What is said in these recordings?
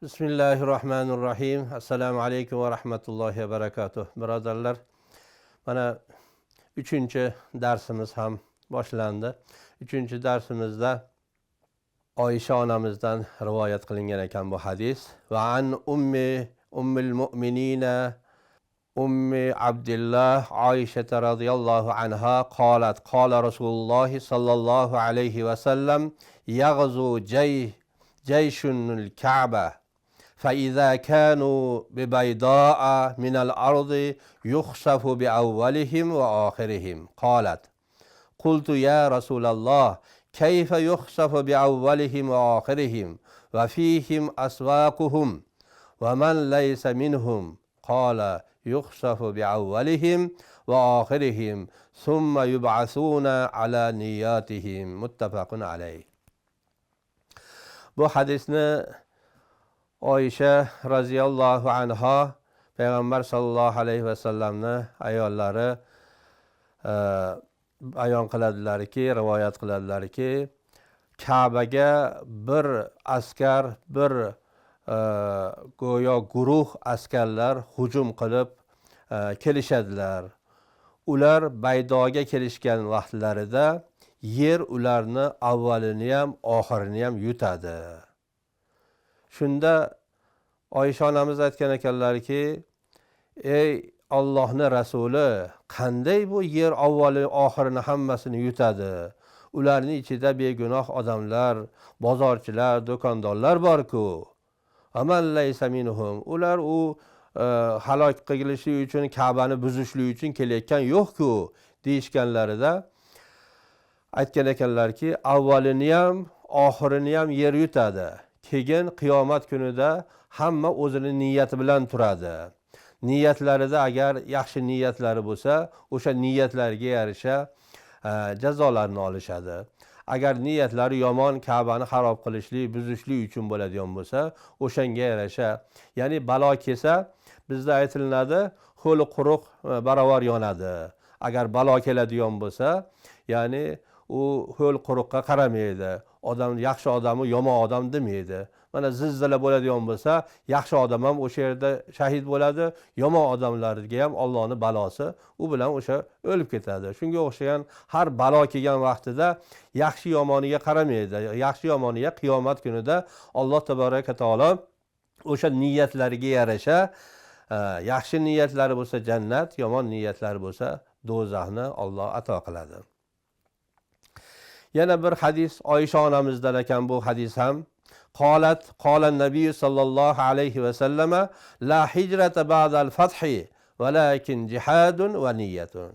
Bismillahirrahmanirrahim. Assalomu alaykum va rahmatullohi va barakatuh. Birodarlar, mana 3-darsimiz ham boshlandi. 3-darsimizda Oysha onamizdan rivoyat qilingan ekan bu hadis. Va an ummil mu'minina ummi Abdullah Oysha radhiyallohu anha qalat qala Rasululloh sallallohu alayhi va sallam yaghzu jayshunul Ka'ba فإذا كانوا ببيضاء من الأرض يخسف بأولهم وآخرهم قالت قلت يا رسول الله كيف يخسف بأولهم وآخرهم وفيهم أسواقهم ومن ليس منهم قال يخسف بأولهم وآخرهم ثم يبعثون على نياتهم متفق عليه. Bu hadisni Oysha raziyallohu anha Payg'ambar sallallohu alayhi va sallamni ayollari bayon qiladilarki, rivoyat qiladilarki, Ka'baga bir askar, bir go'yo guruh askarlar hujum qilib kelishadilar. Ular Baydoga kelishgan vaqtlarida yer ularni avvalini ham, oxirini ham yutadi. Shunda Oysha onamiz aytgan ekanlarki, ey Allohning rasuli, qanday bu yer avvali oxirini hammasini yutadi? Ularning ichida begunoh odamlar, bozorchilar, do'kondorlar bor-ku. Aman laysa minhum. Ular u halok qilishi uchun, Ka'bani buzishlik uchun kelayotgan yo'q-ku deyishganlarida aytgan ekanlarki, avvalini ham, oxirini ham yer yutadi. Keyin qiyomat kunida hamma o'zining niyati bilan turadi. Niyatlarida agar yaxshi niyatlari bo'lsa, o'sha niyatlariga yarasha jazolarni olishadi. Agar niyatlari yomon, Ka'bani xarob qilishlik, buzishlik uchun bo'ladigan bo'lsa, o'shanga yarasha, ya'ni balo kelsa, bizda aytilinadi, ho'li quruq baravar yonadi. Agar balo keladigan bo'lsa, ya'ni u ho'l quruqqa qaramaydi. Odam yaxshi odam, yomon odam demaydi. Mana zilzila bo'ladigan bo'lsa, yaxshi odam ham o'sha yerda shahid bo'ladi, yomon odamlarga ham Allohning balosi u bilan o'sha o'lib ketadi. Shunga o'xshagan har balo kelgan vaqtida yaxshi yomoniga qaramaydi. Yaxshi yomoniga qiyomat kunida Alloh taboraka taolo o'sha niyatlariga yarasha, yaxshi niyatlari bo'lsa jannat, yomon niyatlari bo'lsa do'zaxni Alloh ato qiladi. Yana bir hadis Oysha onamizdan ekan bu hadis ham. Qala Nabiy sallallohu alayhi va sallama la hijrata ba'dal fathi walakin jihadun va niyatun.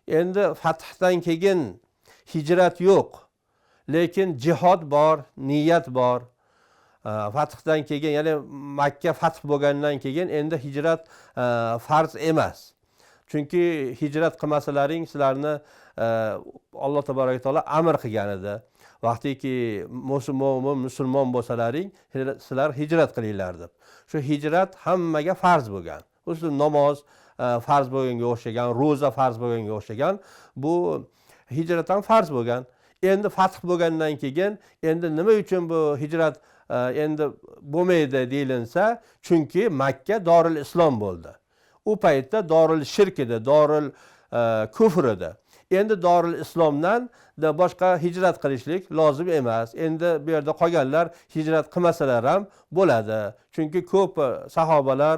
Endi fathdan keyin hijrat yo'q, lekin jihad bor, niyat bor. Fathdan keyin, ya'ni Makka fath bo'lgandan keyin endi hijrat farz emas. Chunki hijrat qilmasalaring sizlarni Alloh taboraka taolo amr qilgan edi. Vaqtiki musulmon bo'lsalaring, sizlar hijrat qilinglar deb. Shu hijrat hammaga farz bo'lgan. O'sha namoz farz bo'lganga o'xshagan, roza farz bo'lganga o'xshagan, bu hijrat ham farz bo'lgan. Endi fath bo'lgandan keyin endi nima uchun bu hijrat endi bo'lmaydi deyilinsa, chunki Makka Dorul Islom bo'ldi. U paytda Dorul Shirk edi, Dorul Kufr edi. Endi Dorul Islomdan boshqa hijrat qilishlik lozim emas. Endi bu yerda qolganlar hijrat qilmasalar ham bo'ladi. Chunki ko'p sahobalar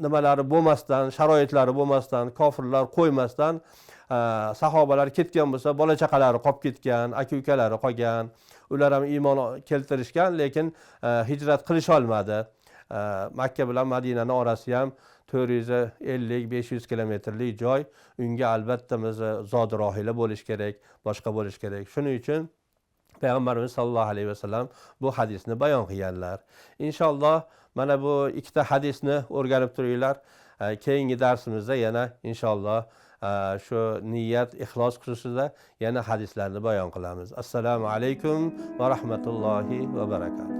nimalari bo'lmasdan, sharoitlari bo'lmasdan, kofirlar qo'ymasdan sahobalar ketgan bo'lsa, bola chaqalari qolib ketgan, aka-ukalari qolgan. Ular ham iymon keltirishgan, lekin hijrat qilisha olmadi. Makka bilan Madinaning orasi ham 450-500 kilometrlik joy. Unga albatta zod rohila bo'lish kerak, boshqa bo'lish kerak. Shuning uchun Payg'ambarimiz sallallohu alayhi vasallam bu hadisni bayon qilganlar. Inshaalloh mana bu ikkita hadisni o'rganib turinglar. Keyingi darsimizda yana inshaalloh shu niyat, ixlos xususida yana hadislarni bayon qilamiz. Assalomu alaykum va rahmatullohi va barakatuh.